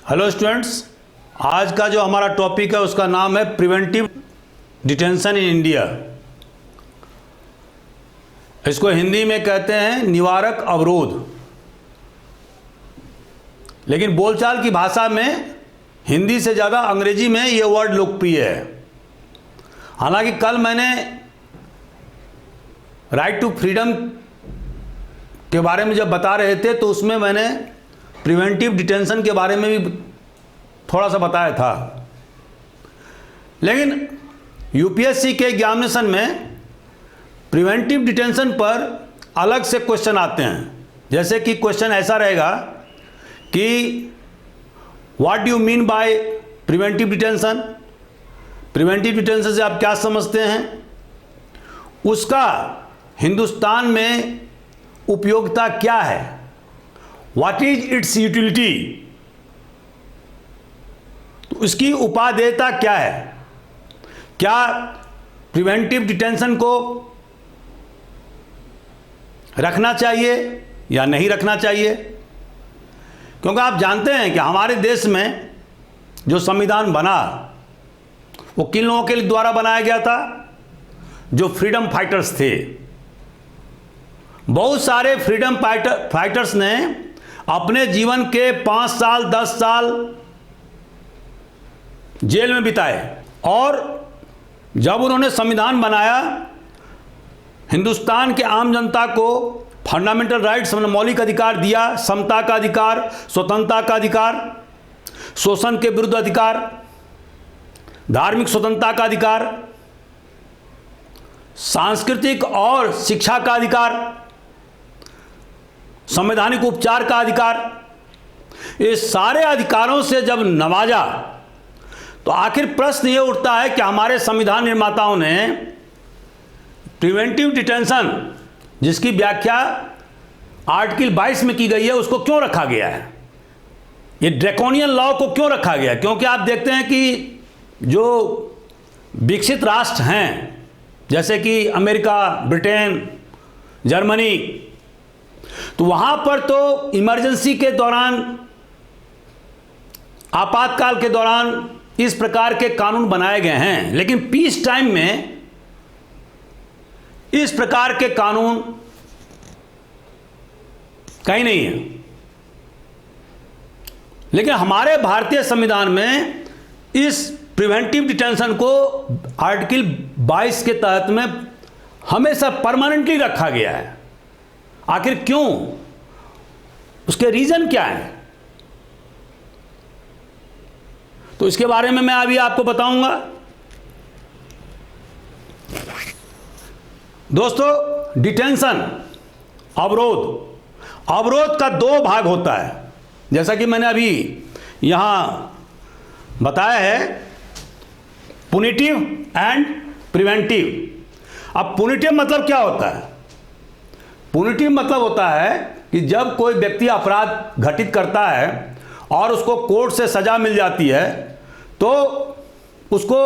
Hello students, आज का जो हमारा टॉपिक है उसका नाम है प्रिवेंटिव डिटेंशन इन इंडिया। इसको हिंदी में कहते हैं निवारक अवरोध, लेकिन बोलचाल की भाषा में हिंदी से ज़्यादा अंग्रेजी में ये वर्ड लोकप्रिय है। हालांकि कल मैंने राइट टू फ्रीडम के बारे में जब बता रहे थे तो उसमें मैंने प्रिवेंटिव डिटेंशन के बारे में भी थोड़ा सा बताया था, लेकिन यूपीएससी के एग्जामिनेशन में प्रिवेंटिव डिटेंशन पर अलग से क्वेश्चन आते हैं। जैसे कि क्वेश्चन ऐसा रहेगा कि what do you mean by preventive detention, preventive detention से आप क्या समझते हैं, उसका हिंदुस्तान में उपयोगिता क्या है, व्हाट इज इट्स यूटिलिटी, तो इसकी उपादेयता क्या है, क्या प्रिवेंटिव डिटेंशन को रखना चाहिए या नहीं रखना चाहिए। क्योंकि आप जानते हैं कि हमारे देश में जो संविधान बना वो किन लोगों के द्वारा बनाया गया था, जो फ्रीडम फाइटर्स थे। बहुत सारे फ्रीडम फाइटर्स ने अपने जीवन के 5 साल 10 साल जेल में बिताए, और जब उन्होंने संविधान बनाया, हिंदुस्तान के आम जनता को फंडामेंटल राइट्स, मौलिक अधिकार दिया, समता का अधिकार, स्वतंत्रता का अधिकार, शोषण के विरुद्ध अधिकार, धार्मिक स्वतंत्रता का अधिकार, सांस्कृतिक और शिक्षा का अधिकार, संवैधानिक उपचार का अधिकार, ये सारे अधिकारों से जब नवाजा तो आखिर प्रश्न ये उठता है कि हमारे संविधान निर्माताओं ने प्रिवेंटिव डिटेंशन, जिसकी व्याख्या आर्टिकल 22 में की गई है, उसको क्यों रखा गया है, ये ड्रैकोनियन लॉ को क्यों रखा गया है। क्योंकि आप देखते हैं कि जो विकसित राष्ट्र हैं जैसे कि अमेरिका, ब्रिटेन, जर्मनी, तो वहां पर तो इमरजेंसी के दौरान, आपातकाल के दौरान इस प्रकार के कानून बनाए गए हैं, लेकिन पीस टाइम में इस प्रकार के कानून कहीं नहीं है। लेकिन हमारे भारतीय संविधान में इस प्रिवेंटिव डिटेंशन को आर्टिकल 22 के तहत में हमेशा परमानेंटली रखा गया है। आखिर क्यों, उसके रीजन क्या है, तो इसके बारे में मैं अभी आपको बताऊंगा। दोस्तों, डिटेंशन, अवरोध का 2 भाग होता है, जैसा कि मैंने अभी यहां बताया है, पुनिटिव एंड प्रिवेंटिव। अब पुनिटिव मतलब क्या होता है? पुनिटिव मतलब होता है कि जब कोई व्यक्ति अपराध घटित करता है और उसको कोर्ट से सजा मिल जाती है तो उसको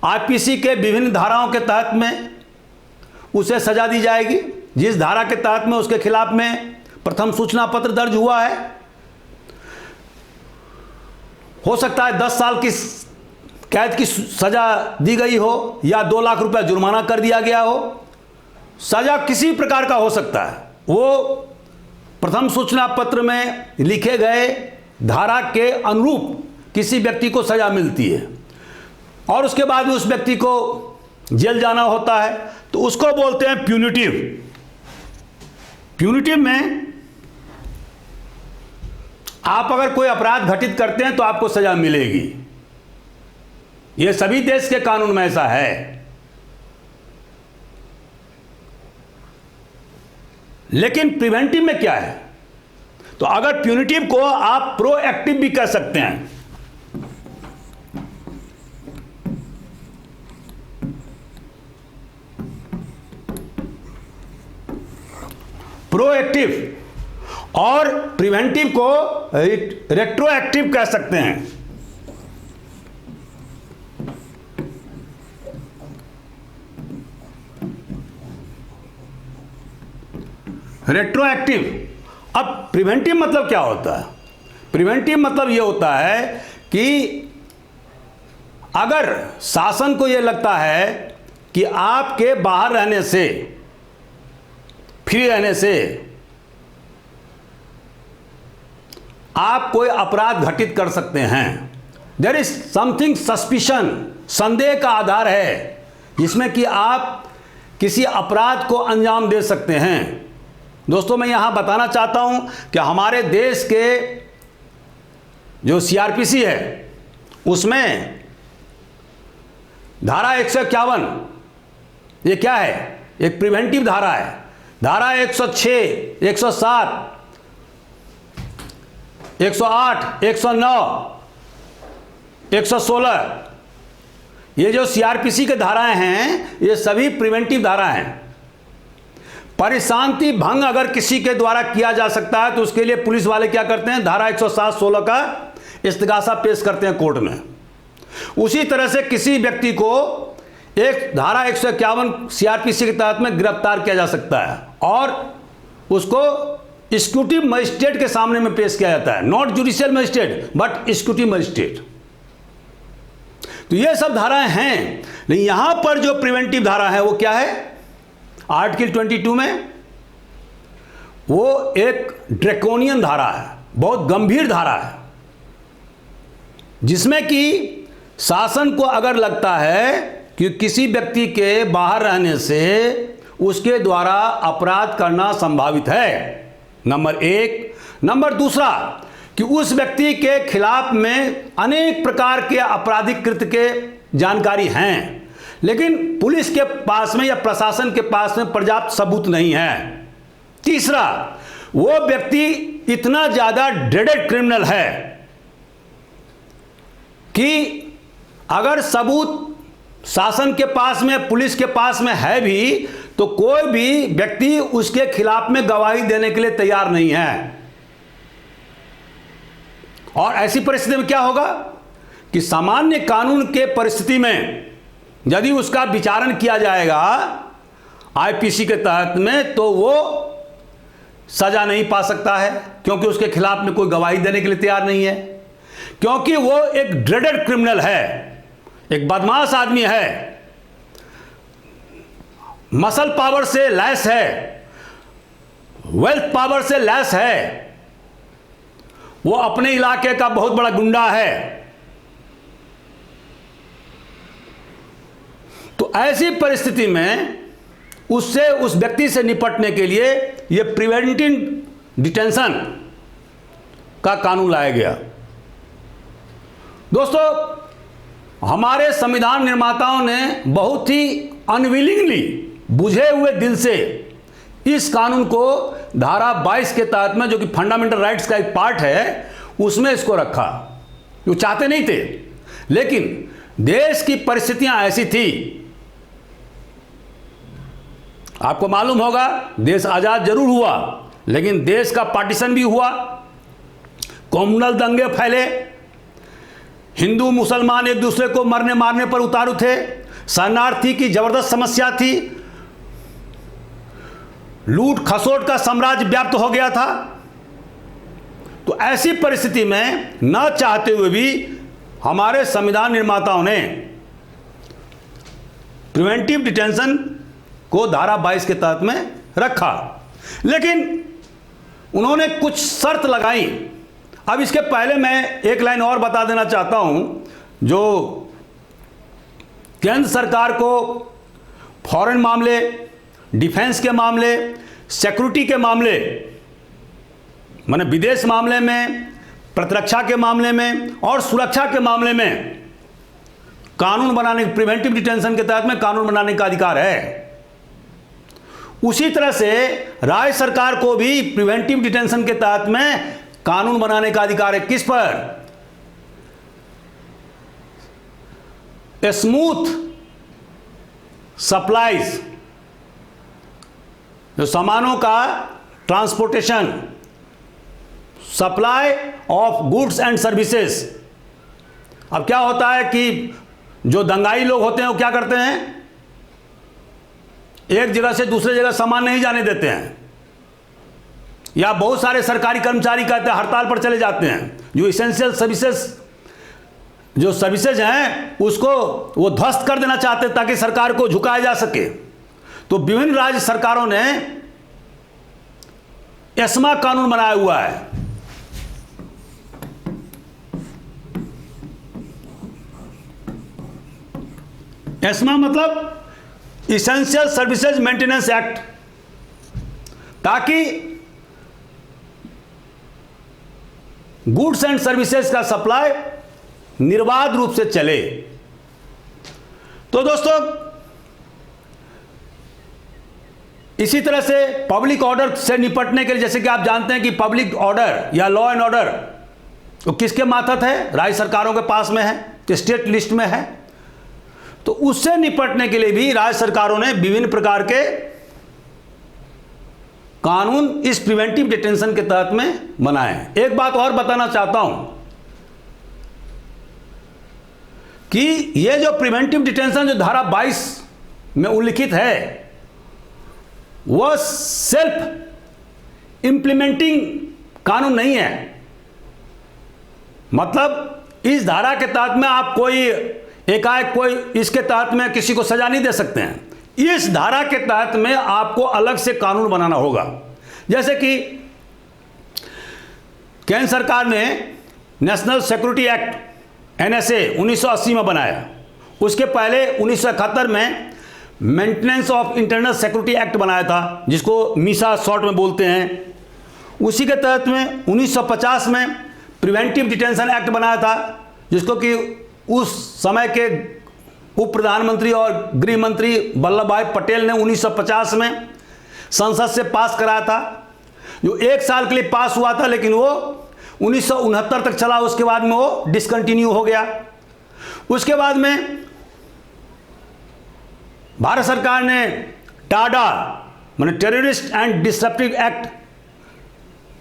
आईपीसी के विभिन्न धाराओं के तहत में उसे सजा दी जाएगी। जिस धारा के तहत में उसके खिलाफ में प्रथम सूचना पत्र दर्ज हुआ है, हो सकता है 10 साल की कैद की सजा दी गई हो या 2 लाख रुपया जुर्माना कर दिया गया हो, सजा किसी प्रकार का हो सकता है। वो प्रथम सूचना पत्र में लिखे गए धारा के अनुरूप किसी व्यक्ति को सजा मिलती है और उसके बाद उस व्यक्ति को जेल जाना होता है, तो उसको बोलते हैं प्यूनिटिव। प्यूनिटिव में आप अगर कोई अपराध घटित करते हैं तो आपको सजा मिलेगी। यह सभी देश के कानून में ऐसा है। लेकिन प्रिवेंटिव में क्या है? तो अगर प्यूनिटिव को आप प्रोएक्टिव भी कह सकते हैं। प्रोएक्टिव और प्रिवेंटिव को रेट्रोएक्टिव कह सकते हैं। रेट्रोएक्टिव। अब प्रिवेंटिव मतलब क्या होता है? प्रिवेंटिव मतलब ये होता है कि अगर शासन को ये लगता है कि आपके बाहर रहने से, फ्री रहने से आप कोई अपराध घटित कर सकते हैं, देयर इज समथिंग सस्पिशन, संदेह का आधार है जिसमें कि आप किसी अपराध को अंजाम दे सकते हैं। दोस्तों, मैं यहां बताना चाहता हूं कि हमारे देश के जो सीआरपीसी है उसमें धारा 151, ये क्या है? एक प्रिवेंटिव धारा है। धारा 106, 107, 108, 109, 116, ये जो सीआरपीसी के धाराएं हैं ये सभी प्रिवेंटिव धारा हैं। परिशांति भंग अगर किसी के द्वारा किया जा सकता है तो उसके लिए पुलिस वाले क्या करते हैं? धारा 107-16 का इस्तिगासा पेश करते हैं कोर्ट में। उसी तरह से किसी व्यक्ति को एक धारा 151 सीआरपीसी के तहत में गिरफ्तार किया जा सकता है और उसको एग्जीक्यूटिव मजिस्ट्रेट के सामने में पेश किया जाता है, not judicial magistrate but executive magistrate. तो ये सब धाराएं हैं, लेकिन यहां पर जो प्रिवेंटिव धारा है वो क्या है? आर्टिकल 22 में वो एक ड्रैकोनियन धारा है, बहुत गंभीर धारा है, जिसमें कि शासन को अगर लगता है कि किसी व्यक्ति के बाहर रहने से उसके द्वारा अपराध करना संभावित है, नंबर एक। नंबर दूसरा कि उस व्यक्ति के खिलाफ में अनेक प्रकार के आपराधिक कृत्य के जानकारी हैं, लेकिन पुलिस के पास में या प्रशासन के पास में पर्याप्त सबूत नहीं है। तीसरा, वो व्यक्ति इतना ज्यादा ड्रेडेड क्रिमिनल है कि अगर सबूत शासन के पास में, पुलिस के पास में है भी, तो कोई भी व्यक्ति उसके खिलाफ में गवाही देने के लिए तैयार नहीं है। और ऐसी परिस्थिति में क्या होगा कि सामान्य कानून के परिस्थिति में यदि उसका विचारण किया जाएगा आईपीसी के तहत में, तो वो सजा नहीं पा सकता है, क्योंकि उसके खिलाफ में कोई गवाही देने के लिए तैयार नहीं है, क्योंकि वो एक ड्रेडेड क्रिमिनल है, एक बदमाश आदमी है, मसल पावर से लैस है, वेल्थ पावर से लैस है, वो अपने इलाके का बहुत बड़ा गुंडा है। तो ऐसी परिस्थिति में उससे, उस व्यक्ति से निपटने के लिए ये प्रिवेंटिव डिटेंशन का कानून लाया गया। दोस्तों, हमारे संविधान निर्माताओं ने बहुत ही अनविलिंगली, बुझे हुए दिल से इस कानून को धारा 22 के तहत में, जो कि फंडामेंटल राइट्स का एक पार्ट है, उसमें इसको रखा। वो चाहते नहीं थे, लेकिन देश की परिस्थितियां ऐसी थी, आपको मालूम होगा देश आजाद जरूर हुआ, लेकिन देश का पार्टीशन भी हुआ, कम्युनल दंगे फैले, हिंदू मुसलमान एक दूसरे को मरने मारने पर उतारू थे, शरणार्थी की जबरदस्त समस्या थी, लूट खसोट का साम्राज्य व्याप्त हो गया था। तो ऐसी परिस्थिति में न चाहते हुए भी हमारे संविधान निर्माताओं ने प्रिवेंटिव डिटेंशन को धारा 22 के तहत में रखा, लेकिन उन्होंने कुछ शर्त लगाई। अब इसके पहले मैं एक लाइन और बता देना चाहता हूं, जो केंद्र सरकार को फॉरेन मामले, डिफेंस के मामले, सिक्योरिटी के मामले, माने विदेश मामले में, प्रतिरक्षा के मामले में और सुरक्षा के मामले में कानून बनाने, प्रिवेंटिव डिटेंशन के तहत में कानून बनाने का अधिकार है। उसी तरह से राज्य सरकार को भी प्रिवेंटिव डिटेंशन के तहत में कानून बनाने का अधिकार है। किस पर? स्मूथ सप्लाईज, जो सामानों का transportation, supply of goods and services. अब क्या होता है कि जो दंगाई लोग होते हैं वो क्या करते हैं, एक जगह से दूसरे जगह सामान नहीं जाने देते हैं, या बहुत सारे सरकारी कर्मचारी कहते हैं हड़ताल पर चले जाते हैं, जो इसेंशियल सर्विसेज हैं उसको वो ध्वस्त कर देना चाहते हैं ताकि सरकार को झुकाया जा सके। तो विभिन्न राज्य सरकारों ने एस्मा कानून बनाया हुआ है। एस्मा मतलब इसेंशियल सर्विसेज मेंटेनेंस एक्ट, ताकि गुड्स एंड सर्विसेज का सप्लाई निर्बाध रूप से चले। तो दोस्तों, इसी तरह से पब्लिक ऑर्डर से निपटने के लिए, जैसे कि आप जानते हैं कि पब्लिक ऑर्डर या लॉ एंड ऑर्डर तो किसके मातहत है? राज्य सरकारों के पास में है, स्टेट लिस्ट में है। तो उससे निपटने के लिए भी राज्य सरकारों ने विभिन्न प्रकार के कानून इस प्रिवेंटिव डिटेंशन के तहत में बनाए हैं। एक बात और बताना चाहता हूं कि यह जो प्रिवेंटिव डिटेंशन जो धारा 22 में उल्लिखित है वह सेल्फ इंप्लीमेंटिंग कानून नहीं है। मतलब इस धारा के तहत में आप कोई एकाएक कोई इसके तहत में किसी को सजा नहीं दे सकते हैं। इस धारा के तहत में आपको अलग से कानून बनाना होगा। जैसे कि केंद्र सरकार ने नेशनल सिक्योरिटी एक्ट NSA 1980 में बनाया। उसके पहले 1971 में maintenance of internal security act बनाया था, जिसको मीसा शॉर्ट में बोलते हैं। उसी के तहत में 1950 में प्रिवेंटिव डिटेंशन एक्ट बनाया था, जिसको कि उस समय के उप प्रधानमंत्री और गृह मंत्री वल्लभ भाई पटेल ने 1950 में संसद से पास कराया था, जो 1 साल के लिए पास हुआ था, लेकिन वो 1969 तक चला। उसके बाद में वो डिसकंटिन्यू हो गया। उसके बाद में भारत सरकार ने टाडा माने टेररिस्ट एंड डिसरप्टिव एक्ट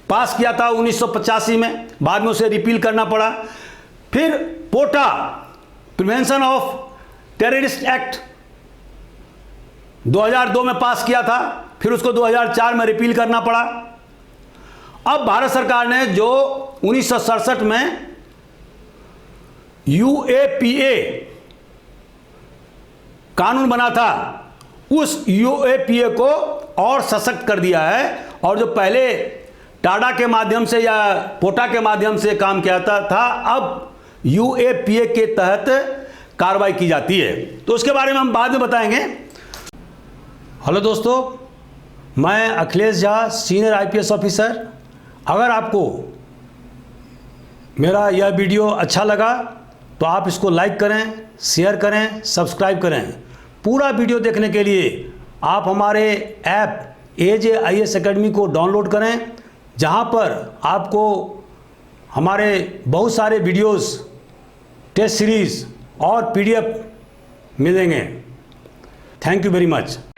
पास किया था 1985 में। बाद में उसे रिपील करना पड़ा। फिर पोटा प्रिवेंशन ऑफ टेररिस्ट एक्ट 2002 में पास किया था, फिर उसको 2004 में रिपील करना पड़ा। अब भारत सरकार ने जो 1967 में UAPA कानून बना था, उस UAPA को और सशक्त कर दिया है। और जो पहले टाडा के माध्यम से या पोटा के माध्यम से काम किया था, अब UAPA के तहत कार्रवाई की जाती है। तो उसके बारे में हम बाद में बताएंगे। हेलो दोस्तों, मैं Akhilesh Jha, senior IPS officer. अगर आपको मेरा यह वीडियो अच्छा लगा तो आप इसको लाइक करें, शेयर करें, सब्सक्राइब करें। पूरा वीडियो देखने के लिए आप हमारे ऐप AJ IAS अकेडमी को डाउनलोड करें, जहां पर आपको हमारे बहुत सारे वीडियोस, टेस्ट सीरीज़ और PDF मिलेंगे। Thank you very much.